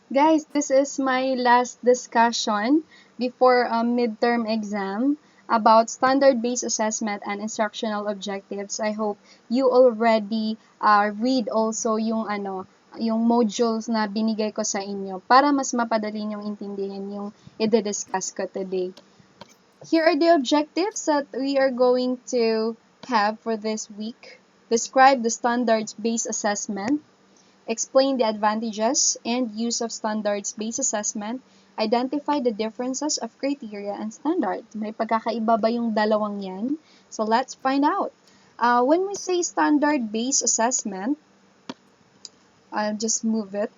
Guys, this is my last discussion before a midterm exam about standard-based assessment and instructional objectives. I hope you already read also yung modules na binigay ko sa inyo para mas mapadali niyong intindihin yung i-discuss ko today. Here are the objectives that we are going to have for this week. Describe the standards-based assessment. Explain the advantages and use of standards-based assessment. Identify the differences of criteria and standard. May pagkakaiba ba yung dalawang yan? So let's find out. When we say standard-based assessment, I'll just move it.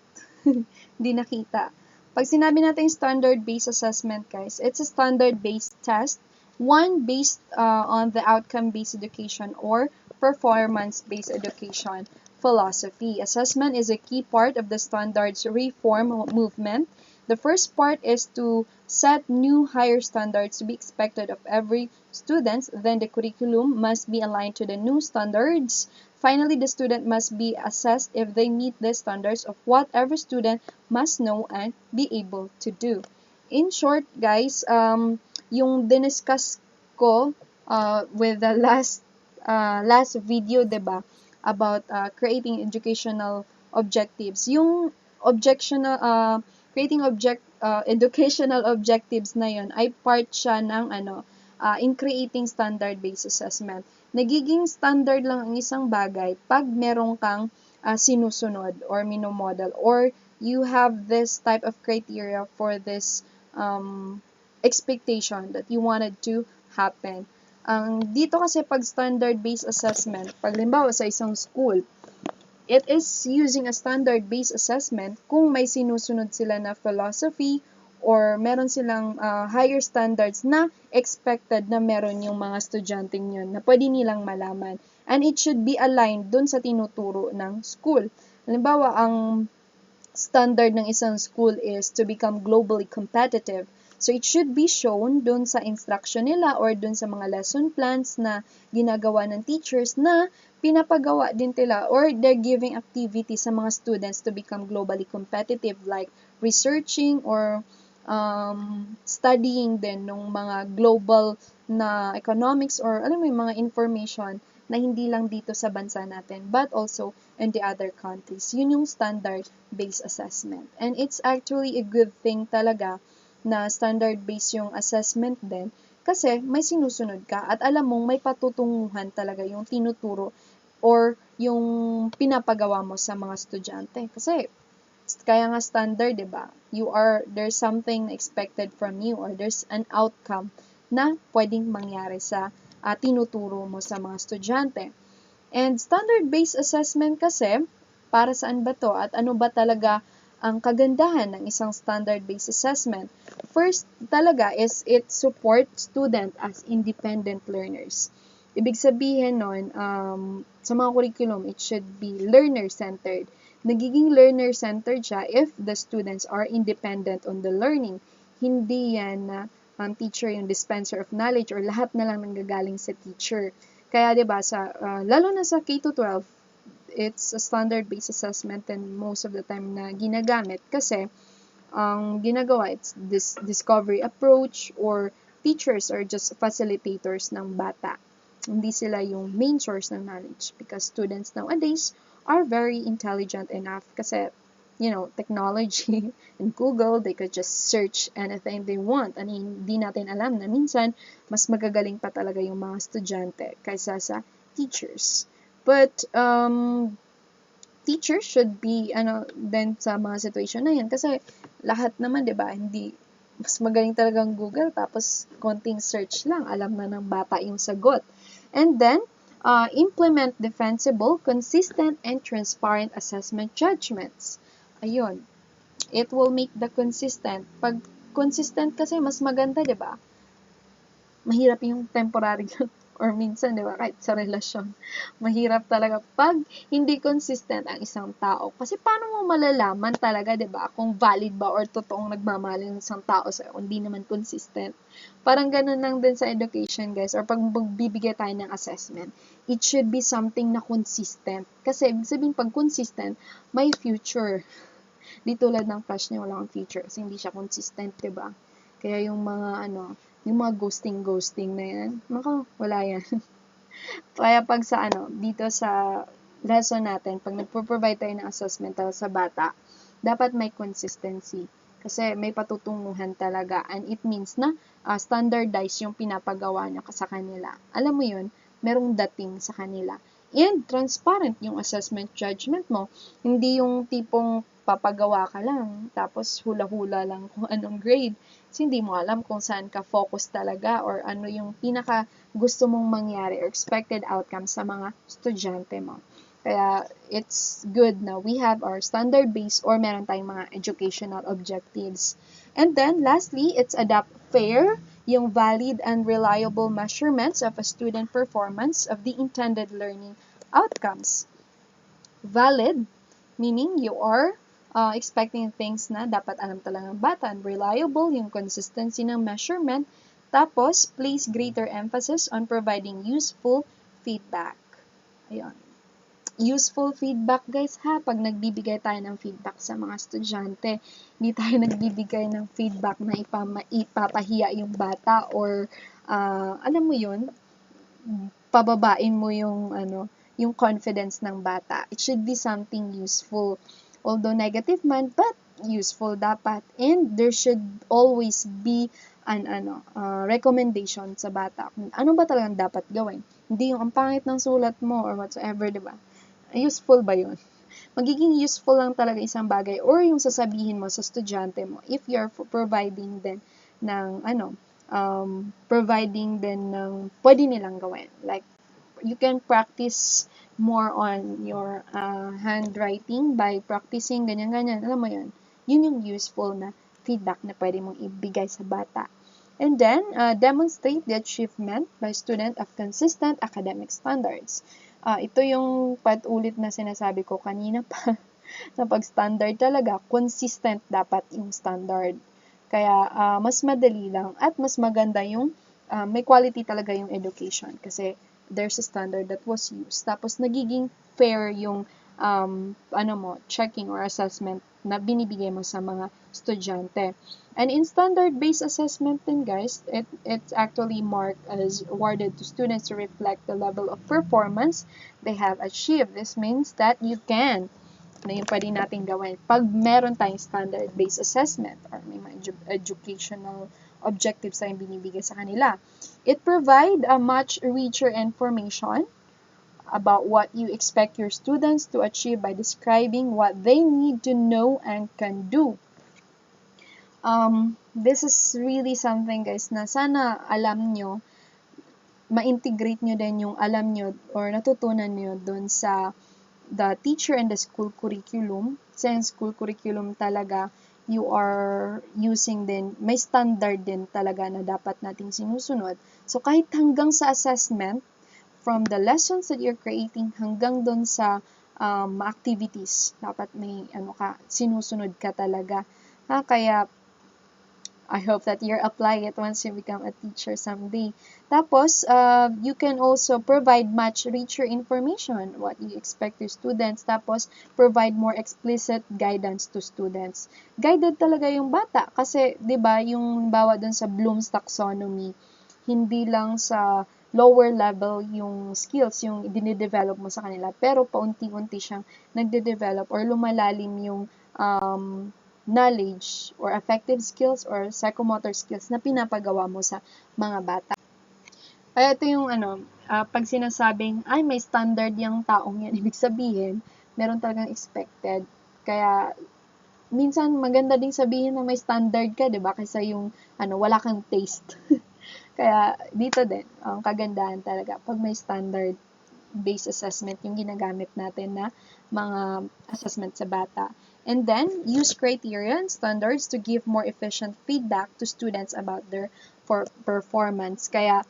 Hindi nakita. Pag sinabi natin standard-based assessment, guys, it's a standard-based test, one based on the outcome-based education or performance-based education philosophy. Assessment is a key part of the standards reform movement. The first part is to set new higher standards to be expected of every student. Then the curriculum must be aligned to the new standards. Finally, the student must be assessed if they meet the standards of what every student must know and be able to do. In short, guys, yung diniscuss ko with the last video, 'di ba? About creating educational objectives. Yung creating educational objectives na yon ay part siya ng in creating standard-based assessment. Nagiging standard lang ang isang bagay pag meron kang sinusunod or minomodel or you have this type of criteria for this expectation that you wanted to happen. Dito kasi pag standard-based assessment, pag limbawa sa isang school, it is using a standard-based assessment kung may sinusunod sila na philosophy or meron silang higher standards na expected na meron yung mga estudyanteng yun na pwede nilang malaman. And it should be aligned dun sa tinuturo ng school. Halimbawa, ang standard ng isang school is to become globally competitive. So, it should be shown dun sa instruction nila or dun sa mga lesson plans na ginagawa ng teachers na pinapagawa din nila or they're giving activities sa mga students to become globally competitive like researching or studying din ng mga global na economics or alam mo yung mga information na hindi lang dito sa bansa natin but also in the other countries. Yun yung standard-based assessment. And it's actually a good thing talaga na standard-based yung assessment din kasi may sinusunod ka at alam mong may patutunguhan talaga yung tinuturo or yung pinapagawa mo sa mga estudyante. Kasi kaya nga standard, 'di ba? There's something expected from you or there's an outcome na pwedeng mangyari sa tinuturo mo sa mga estudyante. And standard-based assessment kasi, para saan ba to? At ano ba talaga ang kagandahan ng isang standard-based assessment? First talaga is it supports student as independent learners. Ibig sabihin nun, sa mga curriculum, it should be learner-centered. Nagiging learner-centered siya if the students are independent on the learning. Hindi yan na teacher yung dispenser of knowledge or lahat na lang nanggagaling sa teacher. Kaya 'di ba lalo na sa K-12, it's a standard-based assessment and most of the time na ginagamit kasi ang ginagawa it's this discovery approach or teachers are just facilitators ng bata. Hindi sila yung main source ng knowledge because students nowadays are very intelligent enough kasi technology and Google, they could just search anything they want. Hindi natin alam na minsan mas magagaling pa talaga yung mga estudyante kaysa sa teachers. But teachers should be then sa mga situation na yan kasi lahat naman 'di ba hindi mas magaling talagang Google tapos konting search lang alam na ng bata yung sagot. And then implement defensible, consistent and transparent assessment judgments. Ayun. It will make the consistent. Pag consistent kasi mas maganda, 'di ba? Mahirap yung temporary or minsan, 'di ba, kahit sa relasyon. Mahirap talaga pag hindi consistent ang isang tao. Kasi paano mo malalaman talaga, 'di ba, kung valid ba or totoong nagmamahal yung isang tao sa'yo kung hindi naman consistent. Parang ganun lang din sa education, guys, or pag magbibigay tayo ng assessment. It should be something na consistent. Kasi ibig sabihin pag consistent, may future. Di tulad ng crush niya, wala kang future kasi hindi siya consistent, diba? Kaya yung mga yung mga ghosting na yan, wala yan. Kaya pag dito sa lesson natin, pag nagpo-provide tayo ng assessment sa bata, dapat may consistency. Kasi may patutunguhan talaga and it means na standardized yung pinapagawa niya sa kanila. Alam mo yun, merong dating sa kanila. And transparent yung assessment judgment mo. Hindi yung tipong papagawa ka lang, tapos hula-hula lang kung anong grade. Kasi hindi mo alam kung saan ka focus talaga or ano yung pinaka gusto mong mangyari or expected outcome sa mga estudyante mo. Kaya, it's good na we have our standard-based or meron tayong mga educational objectives. And then, lastly, it's adopt fair, yung valid and reliable measurements of a student performance of the intended learning outcomes. Valid, meaning you are expecting things na dapat alam talaga ng bata. And reliable, yung consistency ng measurement. Tapos, place greater emphasis on providing useful feedback. Ayun. Useful feedback, guys, ha? Pag nagbibigay tayo ng feedback sa mga estudyante, hindi tayo nagbibigay ng feedback na ipapahiya yung bata or, alam mo yun, pababain mo yung confidence ng bata. It should be something useful. Although negative man, but useful dapat. And there should always be an recommendation sa bata. Ano ba talagang dapat gawin? Hindi yung ang pangit ng sulat mo or whatsoever, di ba? Useful ba yun? Magiging useful lang talaga isang bagay or yung sasabihin mo sa estudyante mo if you're providing din ng pwede nilang gawin. Like, you can practice more on your handwriting by practicing ganyan-ganyan. Alam mo yun? Yun yung useful na feedback na pwede mong ibigay sa bata. And then, demonstrate the achievement by student of consistent academic standards. Ito yung patulit na sinasabi ko kanina pa na pag-standard talaga, consistent dapat yung standard. Kaya, mas madali lang at mas maganda yung may quality talaga yung education kasi there's a standard that was used. Tapos, nagiging fair yung checking or assessment na binibigay mo sa mga estudyante. And in standard-based assessment din, guys, it's actually marked as awarded to students to reflect the level of performance they have achieved. This means that you can, na yung pwede natin gawin. Pag meron tayong standard-based assessment or may mga educational objectives tayong binibigay sa kanila, it provide a much richer information about what you expect your students to achieve by describing what they need to know and can do. This is really something, guys, na sana alam nyo, ma-integrate nyo din yung alam nyo or natutunan nyo dun sa the teacher and the school curriculum. Sa school curriculum talaga, you are using din, may standard din talaga na dapat nating sinusunod. So, kahit hanggang sa assessment, from the lessons that you're creating hanggang dun sa activities, dapat may sinusunod ka talaga. Kaya, I hope that you're applying it once you become a teacher someday. Tapos, you can also provide much richer information, what you expect your students. Tapos, provide more explicit guidance to students. Guided talaga yung bata. Kasi, di ba, yung bawa dun sa Bloom's taxonomy, hindi lang sa lower level yung skills, yung dinidevelop mo sa kanila. Pero, paunti-unti siyang nagde-develop or lumalalim yung knowledge or affective skills or psychomotor skills na pinapagawa mo sa mga bata. Kaya ito yung pag sinasabing, ay may standard yung taong yan, ibig sabihin, meron talagang expected. Kaya, minsan maganda ding sabihin na may standard ka, diba? Kaysa yung, wala kang taste. Kaya, dito din, ang kagandahan talaga, pag may standard-based assessment, yung ginagamit natin na mga assessment sa bata. And then, use criteria and standards to give more efficient feedback to students about their performance. Kaya,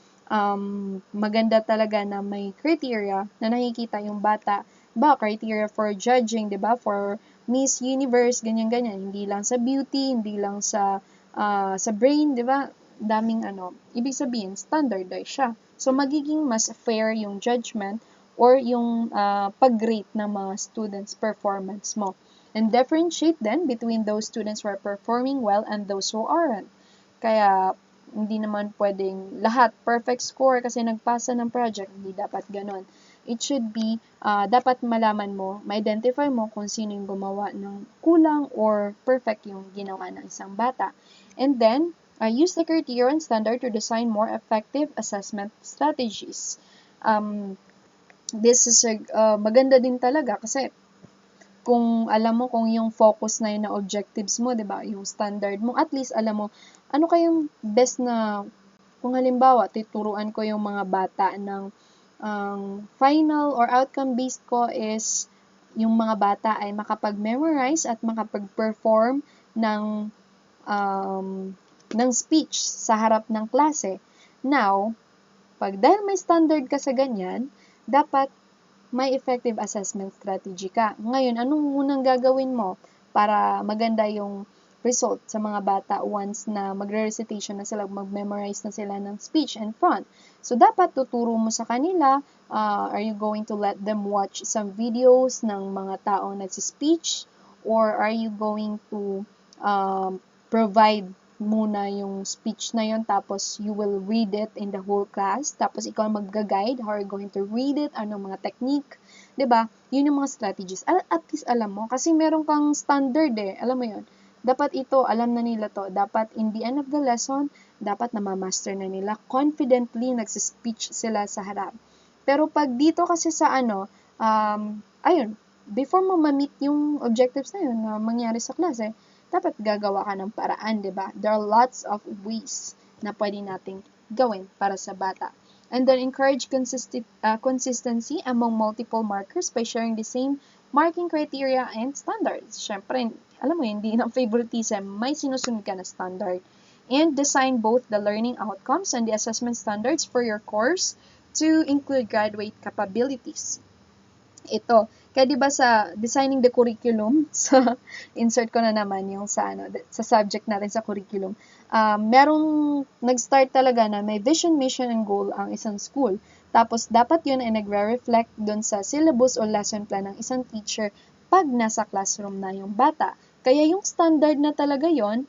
maganda talaga na may criteria na nakikita yung bata. Criteria for judging, diba? For Miss Universe, ganyan-ganyan. Hindi lang sa beauty, hindi lang sa brain, diba? Daming ibig sabihin, standardized siya. So, magiging mas fair yung judgment or yung pag-rate ng mga students' performance mo. And differentiate then between those students who are performing well and those who aren't. Kaya, hindi naman pwedeng lahat perfect score kasi nagpasa ng project. Hindi dapat ganon. It should be, dapat malaman mo, ma-identify mo kung sino yung gumawa ng kulang or perfect yung ginawa ng isang bata. And then, use the criteria and standard to design more effective assessment strategies. This is maganda din talaga kasi kung alam mo kung yung focus na yun na objectives mo, 'di ba? Yung standard mo, at least alam mo ano kayong best na kung halimbawa tuturuan ko yung mga bata ng final or outcome based ko is yung mga bata ay makapag-memorize at makapag-perform ng speech sa harap ng klase. Now, dahil may standard ka sa ganyan, dapat may effective assessment strategy ka. Ngayon, anong unang gagawin mo para maganda yung result sa mga bata once na magre-recitation na sila, mag-memorize na sila ng speech in front? So, dapat tuturo mo sa kanila, are you going to let them watch some videos ng mga taong nagsispeech? Or are you going to provide muna yung speech na yun, tapos you will read it in the whole class, tapos ikaw mag-guide how are you going to read it, anong mga technique, 'di ba? Yun yung mga strategies. At least alam mo, kasi meron kang standard alam mo yun. Dapat ito, alam na nila to. Dapat in the end of the lesson, dapat namamaster na nila. Confidently, nagsispeech sila sa harap. Pero pag dito kasi sa ayun, before mo ma-meet yung objectives na yun na mangyari sa klase, dapat gagawa ka ng paraan, di ba? There are lots of ways na pwede nating gawin para sa bata. And then, encourage consistency among multiple markers by sharing the same marking criteria and standards. Siyempre, alam mo, hindi ng favoritism, may sinusunod ka na standard. And design both the learning outcomes and the assessment standards for your course to include graduate capabilities. Ito. Kaya 'di ba sa designing the curriculum, sa insert ko na naman yung sa sa subject natin sa curriculum. Merong nag-start talaga na may vision, mission and goal ang isang school. Tapos dapat 'yun ay nagre-reflect doon sa syllabus o lesson plan ng isang teacher pag nasa classroom na yung bata. Kaya yung standard na talaga 'yon,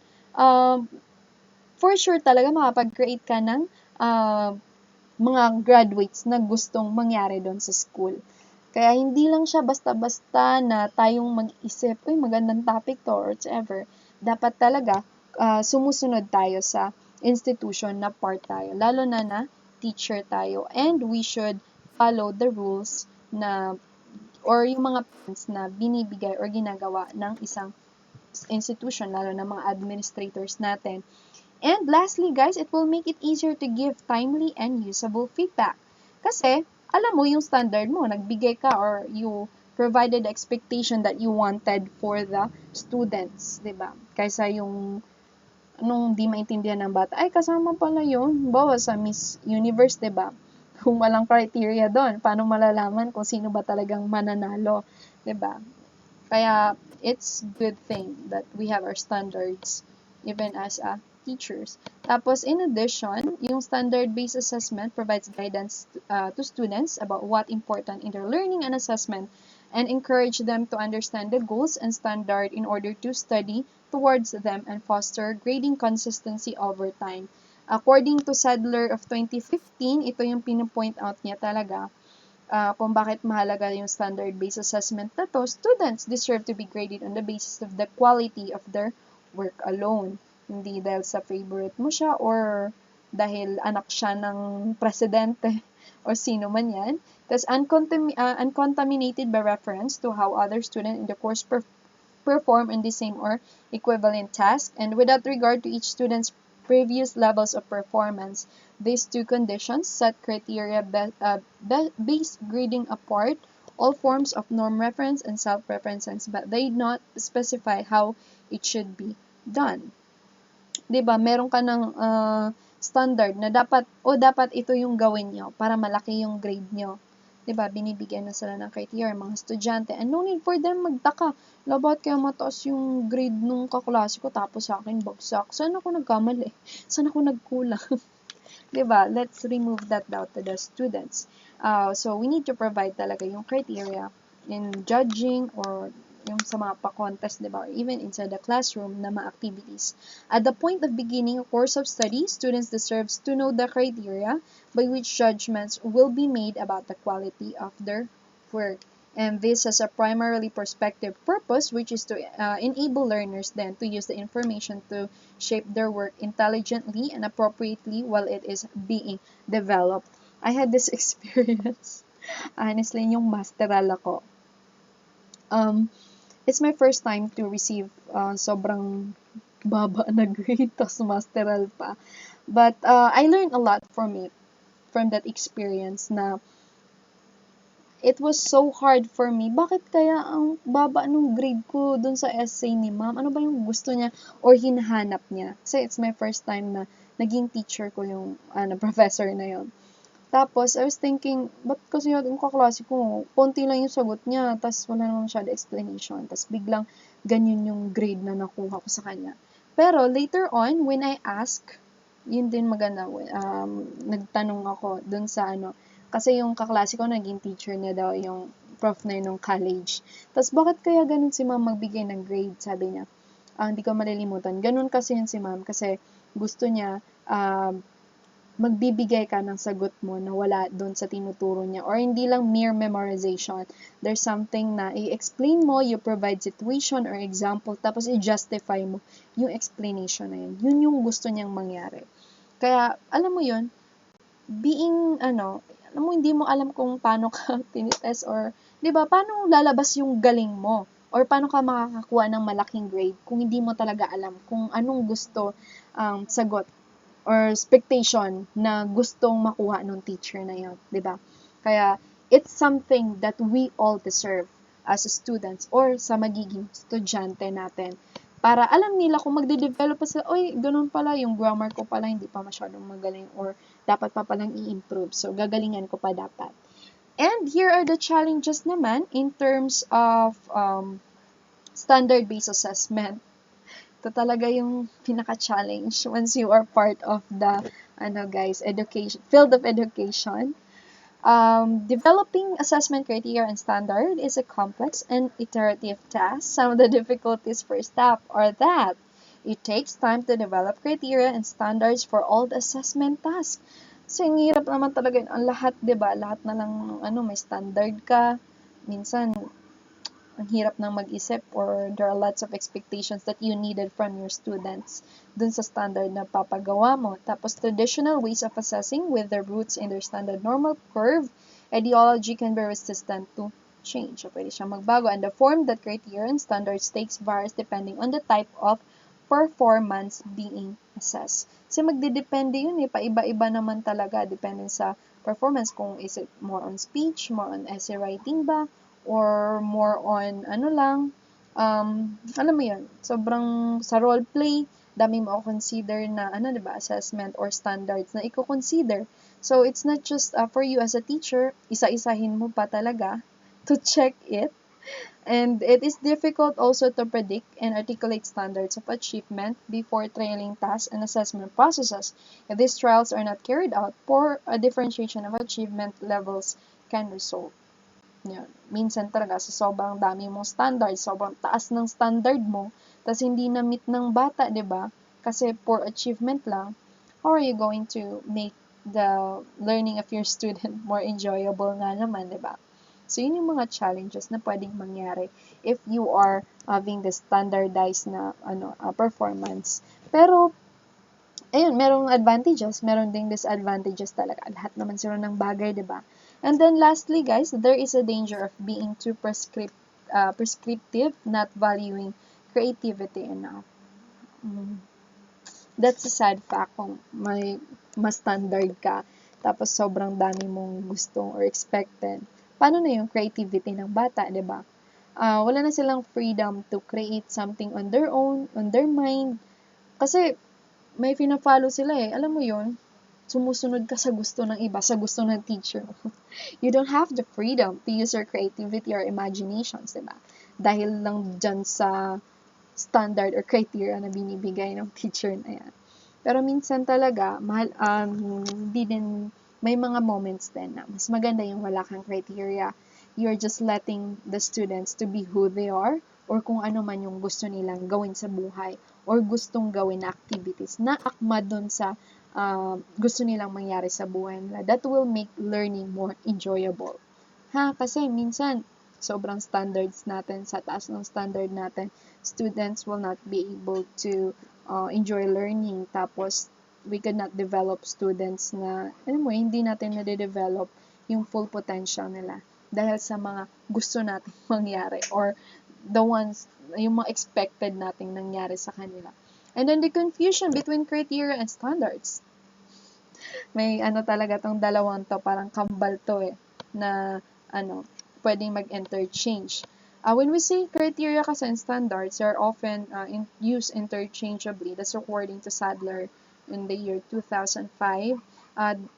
for sure talaga makapag-create ka ng mga graduates na gustong mangyari doon sa school. Kaya hindi lang siya basta-basta na tayong mag-isip, uy, magandang topic to or whatever. Dapat talaga sumusunod tayo sa institution na part tayo, lalo na teacher tayo. And we should follow the rules na or yung mga plans na binibigay or ginagawa ng isang institution, lalo na mga administrators natin. And lastly, guys, it will make it easier to give timely and usable feedback. Kasi, alam mo yung standard mo, nagbigay ka or you provided the expectation that you wanted for the students, 'di ba? Kaysa yung nung di maintindihan ng bata, ay kasama pala yun, bawa sa Miss Universe, 'di ba? Kung walang criteria doon, paano malalaman kung sino ba talagang mananalo, 'di ba? Kaya it's good thing that we have our standards even as teachers. Tapos, in addition, yung standard-based assessment provides guidance to students about what important in their learning and assessment and encourage them to understand the goals and standard in order to study towards them and foster grading consistency over time. According to Sadler of 2015, ito yung pinapoint out niya talaga kung bakit mahalaga yung standard-based assessment na to. Students deserve to be graded on the basis of the quality of their work alone. Hindi dahil sa favorite mo siya or dahil anak siya ng presidente or sino man yan. Because uncontaminated by reference to how other students in the course perform in the same or equivalent task and without regard to each student's previous levels of performance. These two conditions set criteria based grading apart all forms of norm reference and self-references, but they not specify how it should be done. 'Di ba, meron ka ng standard na dapat ito yung gawin nyo para malaki yung grade nyo. 'Di ba, binibigyan na sila ng criteria mga estudyante and no need for them magtaka. Labat kaya mataas yung grade nung kaklase ko tapos sa akin bagsak. Saan ako nagkamali? Saan ako nagkulang? 'Di ba? Let's remove that doubt to the students. So we need to provide talaga yung criteria in judging or yung sa mga pa-contest, diba? Or even inside the classroom na mga activities. At the point of beginning a course of study, students deserves to know the criteria by which judgments will be made about the quality of their work. And this has a primarily prospective purpose, which is to enable learners then to use the information to shape their work intelligently and appropriately while it is being developed. I had this experience. Honestly, yung masteral ako. It's my first time to receive sobrang baba na grade, tas masteral pa. But I learned a lot from it, from that experience na it was so hard for me. Bakit kaya ang baba nung grade ko dun sa essay ni ma'am? Ano ba yung gusto niya or hinahanap niya? Kasi it's my first time na naging teacher ko yung professor na yon. Tapos, I was thinking, ba't kasi yung kaklase ko, konti lang yung sagot niya, tas wala naman masyado explanation, tas biglang ganyan yung grade na nakuha ko sa kanya. Pero, later on, when I ask, yun din maganda, nagtanong ako dun sa kasi yung kaklase ko, naging teacher niya daw, yung prof na yun ng college. Tas, bakit kaya ganun si ma'am magbigay ng grade? Sabi niya, hindi ko malilimutan. Ganun kasi yun si ma'am, kasi gusto niya, magbibigay ka ng sagot mo na wala doon sa tinuturo niya or hindi lang mere memorization. There's something na i-explain mo, you provide situation or example, tapos i-justify mo yung explanation na yun. Yun yung gusto niyang mangyari. Kaya, alam mo yun, being, alam mo, hindi mo alam kung paano ka tinitest or, di ba, paano lalabas yung galing mo? Or paano ka makakakuha ng malaking grade kung hindi mo talaga alam kung anong gusto sagot or expectation na gustong makuha ng teacher na yun, di ba? Kaya, it's something that we all deserve as students or sa magiging estudyante natin. Para alam nila kung magde-develop pa sila, oy, ganun pala, yung grammar ko pala hindi pa masyadong magaling or dapat pa palang i-improve. So, gagalingan ko pa dapat. And here are the challenges naman in terms of standard-based assessment. Ito talaga yung pinaka-challenge once you are part of the education, field of education. Developing assessment criteria and standard is a complex and iterative task. Some of the difficulties for staff are that it takes time to develop criteria and standards for all the assessment tasks. So, yung hirap naman talaga yun. Ang lahat, diba? Lahat na lang, may standard ka. Minsan, ang hirap nang mag-isip or there are lots of expectations that you needed from your students dun sa standard na papagawa mo. Tapos, traditional ways of assessing with their roots in their standard normal curve, ideology can be resistant to change. So, pwede siyang magbago. And the form that criteria and standards takes varies depending on the type of performance being assessed. Kasi magdidepende yun paiba-iba naman talaga. Depende sa performance kung is it more on speech, more on essay writing ba, or more on alam mo yun, sobrang sa role play, dami mo consider na diba, assessment or standards na i-consider. So it's not just for you as a teacher, isa-isahin mo pa talaga to check it. And it is difficult also to predict and articulate standards of achievement before trailing tasks and assessment processes. If these trials are not carried out, poor differentiation of achievement levels can result. Yan. Minsan talaga sa sobrang dami mong standard, sobrang taas ng standard mo, tas hindi na-meet ng bata, 'di ba? Kasi poor achievement lang. How are you going to make the learning of your student more enjoyable nga naman, 'di ba? So, yun yung mga challenges na pwedeng mangyari if you are having the standardized na performance. Pero, ayun, merong advantages, meron ding disadvantages talaga. Lahat naman sila ng bagay, 'di ba? And then lastly, guys, there is a danger of being too prescriptive, not valuing creativity enough. That's a sad fact kung may mas standard ka, tapos sobrang dami mong gustong or expected. Paano na yung creativity ng bata, 'di ba? Wala na silang freedom to create something on their own, on their mind. Kasi may fina-follow sila Alam mo yun, sumusunod ka sa gusto ng iba, sa gusto ng teacher mo. You don't have the freedom to use your creativity or imaginations, diba? Dahil lang dyan sa standard or criteria na binibigay ng teacher na yan. Pero minsan talaga, may mga moments din na mas maganda yung wala kang criteria. You're just letting the students to be who they are, or kung ano man yung gusto nilang gawin sa buhay or gustong gawin na activities na akma dun sa gusto nilang mangyari sa buhay nila. That will make learning more enjoyable. Kasi minsan, sobrang standards natin, sa taas ng standard natin, students will not be able to enjoy learning. Tapos, we could not develop students na, hindi natin na-develop yung full potential nila dahil sa mga gusto natin mangyari or yung mga expected nating nangyari sa kanila. And then the confusion between criteria and standards. May talaga tong dalawang to, parang kambal to na pwedeng mag-interchange. When we say criteria kasi and standards, they are often used interchangeably. That's according to Sadler in the year 2005.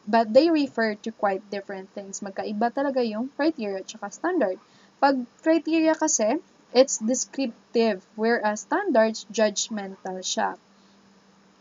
But they refer to quite different things. Magkaiba talaga yung criteria at saka standard. Pag criteria kasi, it's descriptive, whereas standards, judgmental siya.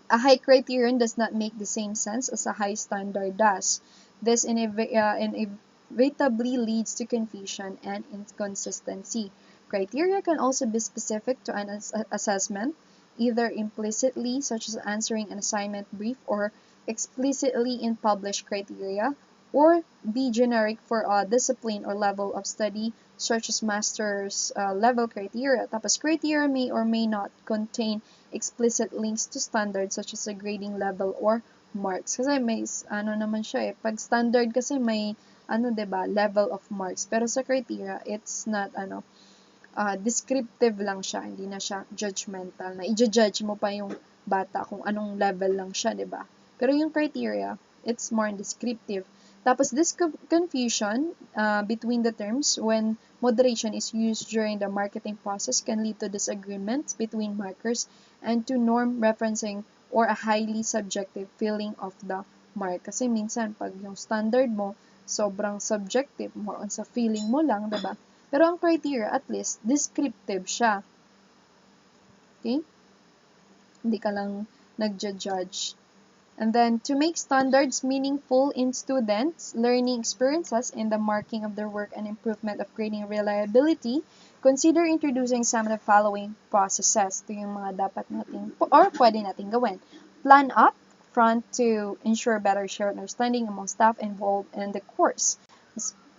A high criterion does not make the same sense as a high standard does. This inevitably leads to confusion and inconsistency. Criteria can also be specific to an assessment, either implicitly, such as answering an assignment brief, or explicitly in published criteria, or be generic for a discipline or level of study, such as master's level criteria. Tapos criteria may or may not contain explicit links to standards such as a grading level or marks. Kasi may naman siya pag standard kasi may diba, level of marks. Pero sa criteria, it's not descriptive lang siya, hindi na siya judgmental, na i-judge mo pa yung bata kung anong level lang siya, diba? Pero yung criteria, it's more descriptive. Tapos this confusion between the terms when moderation is used during the marketing process can lead to disagreements between markers and to norm referencing or a highly subjective feeling of the mark. Kasi minsan, pag yung standard mo, sobrang subjective, more on sa feeling mo lang, diba? Pero ang criteria, at least, descriptive siya. Okay? Hindi ka lang nagja-judge. And then, to make standards meaningful in students' learning experiences in the marking of their work and improvement of grading reliability, consider introducing some of the following processes. Ito yung mga dapat natin, or pwede natin gawin. Plan up front to ensure better shared understanding among staff involved in the course.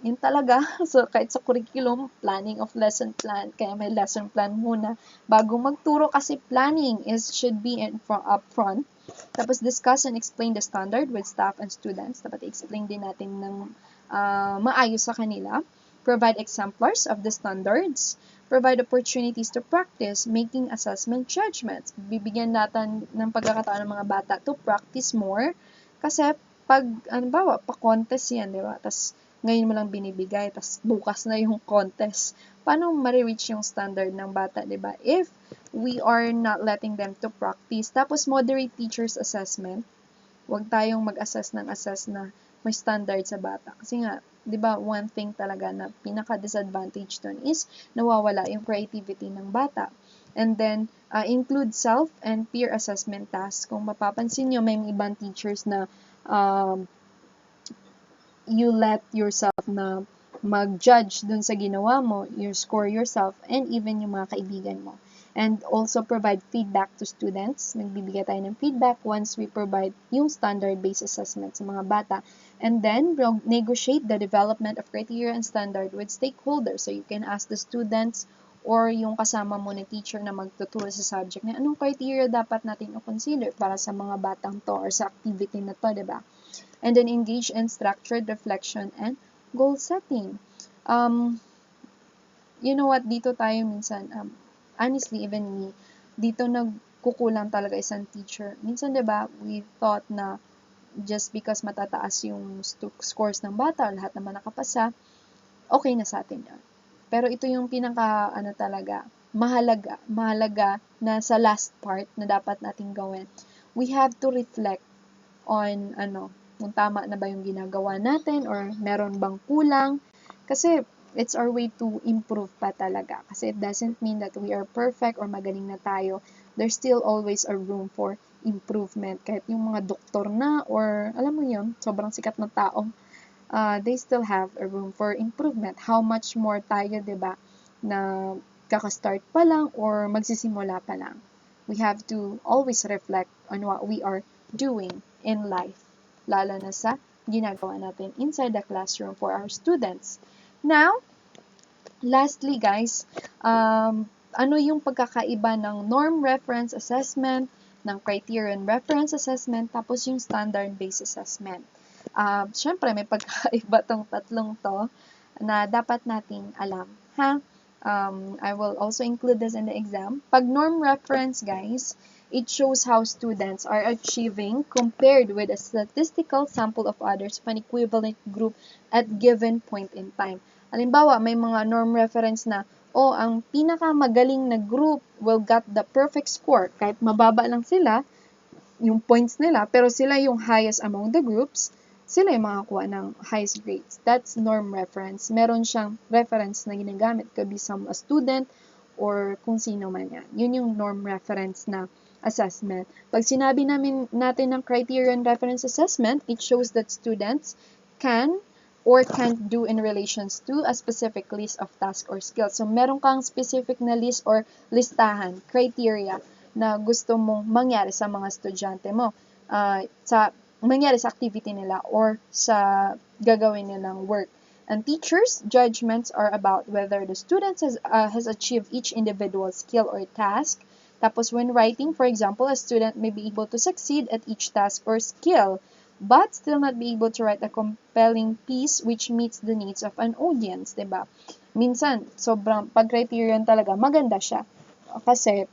Yun talaga. So, kahit sa curriculum, planning of lesson plan, kaya may lesson plan muna. Bago magturo kasi planning should be up front. Tapos, discuss and explain the standard with staff and students. Dapat i-explain din natin ng maayos sa kanila. Provide exemplars of the standards. Provide opportunities to practice making assessment judgments. Bibigyan natin ng pagkakataon ng mga bata to practice more. Kasi, pag, pa-contest yan, di ba? Tapos, ngayon mo lang binibigay, tapos bukas na yung contest. Paano ma-reach yung standard ng bata, di ba? If we are not letting them to practice. Tapos, moderate teacher's assessment. Huwag tayong mag-assess na may standard sa bata. Kasi nga, di ba, one thing talaga na pinaka-disadvantage dun is nawawala yung creativity ng bata. And then, include self and peer assessment tasks. Kung mapapansin nyo, may ibang teachers na you let yourself na mag-judge dun sa ginawa mo, you score yourself, and even yung mga kaibigan mo. And also provide feedback to students. Nagbibigay tayo ng feedback once we provide yung standard-based assessment sa mga bata. And then, negotiate the development of criteria and standard with stakeholders. So, you can ask the students or yung kasama mo na teacher na magtuturo sa subject na anong criteria dapat natin i-consider para sa mga batang to or sa activity na to, diba? And then engage in structured reflection and goal setting. You know what, dito tayo minsan, honestly, even me, dito nagkukulang talaga isang teacher. Minsan, diba, we thought na just because matataas yung scores ng bata, lahat naman nakapasa, okay na sa atin yan. Pero ito yung talaga, mahalaga na sa last part na dapat natin gawin. We have to reflect on, kung tama na ba yung ginagawa natin or meron bang kulang. Kasi, it's our way to improve pa talaga. Kasi it doesn't mean that we are perfect or magaling na tayo. There's still always a room for improvement. Kahit yung mga doktor na or, alam mo yun, sobrang sikat na tao, they still have a room for improvement. How much more tayo, diba, na kaka-start pa lang or magsisimula pa lang. We have to always reflect on what we are doing in life, lalo na sa ginagawa natin inside the classroom for our students. Now, lastly guys, ano yung pagkakaiba ng norm reference assessment, ng criterion reference assessment, tapos yung standard-based assessment. Syempre, may pagkakaiba tong tatlong to na dapat nating alam. Ha? I will also include this in the exam. Pag norm reference, guys, it shows how students are achieving compared with a statistical sample of others of an equivalent group at given point in time. Halimbawa, may mga norm reference na, ang pinakamagaling na group will get the perfect score. Kahit mababa lang sila, yung points nila, pero sila yung highest among the groups, sila yung makakuha ng highest grades. That's norm reference. Meron siyang reference na ginagamit, could be some a student or kung sino man yan. Yun yung norm reference na assessment. Pag sinabi natin ng criterion reference assessment, it shows that students can or can't do in relations to a specific list of tasks or skills. So, meron kang specific na list or listahan, criteria, na gusto mong mangyari sa mga estudyante mo. Mangyari sa activity nila or sa gagawin nilang work. And teachers' judgments are about whether the student has achieved each individual skill or task. Tapos, when writing, for example, a student may be able to succeed at each task or skill, but still not be able to write a compelling piece which meets the needs of an audience, diba? Minsan, sobrang pag-criterion talaga, maganda siya. Kasi,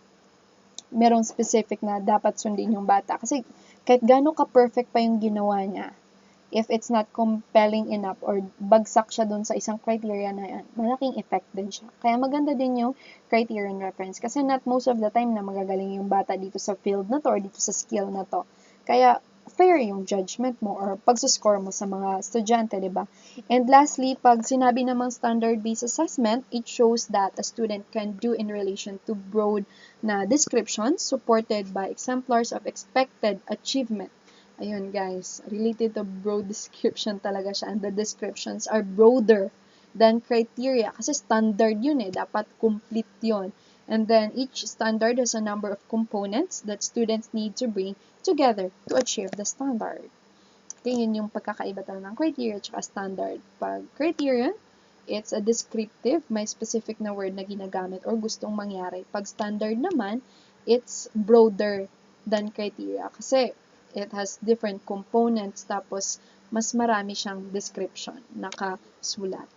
merong specific na dapat sundin yung bata. Kasi, kahit gano'n ka-perfect pa yung ginawa niya, if it's not compelling enough or bagsak siya dun sa isang criteria na yan, malaking effect din siya. Kaya maganda din yung criterion reference. Kasi not most of the time na magagaling yung bata dito sa field na to or dito sa skill na to. Kaya, fair yung judgment mo or pagsuscore mo sa mga estudyante, di ba? And lastly, pag sinabi namang standard-based assessment, it shows that a student can do in relation to broad na descriptions supported by exemplars of expected achievement. Ayun guys, related to broad description talaga siya, and the descriptions are broader than criteria kasi standard yun dapat complete yun. And then each standard has a number of components that students need to bring together to achieve the standard. Okay, yun yung pagkakaiba talaga ng criteria at standard. Pag criterion, it's a descriptive, may specific na word na ginagamit or gustong mangyari. Pag standard naman, it's broader than criteria kasi it has different components tapos mas marami siyang description nakasulat.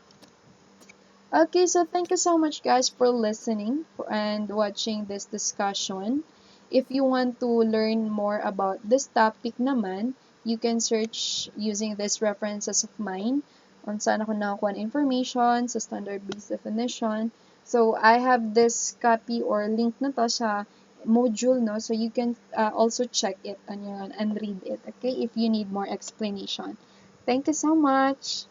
Okay, so thank you so much guys for listening and watching this discussion. If you want to learn more about this topic naman, you can search using these references of mine on saan ako nakakuha ng information sa standard-based definition. So, I have this copy or link na to sa module, no? So, you can also check it on your own and read it, okay? If you need more explanation. Thank you so much!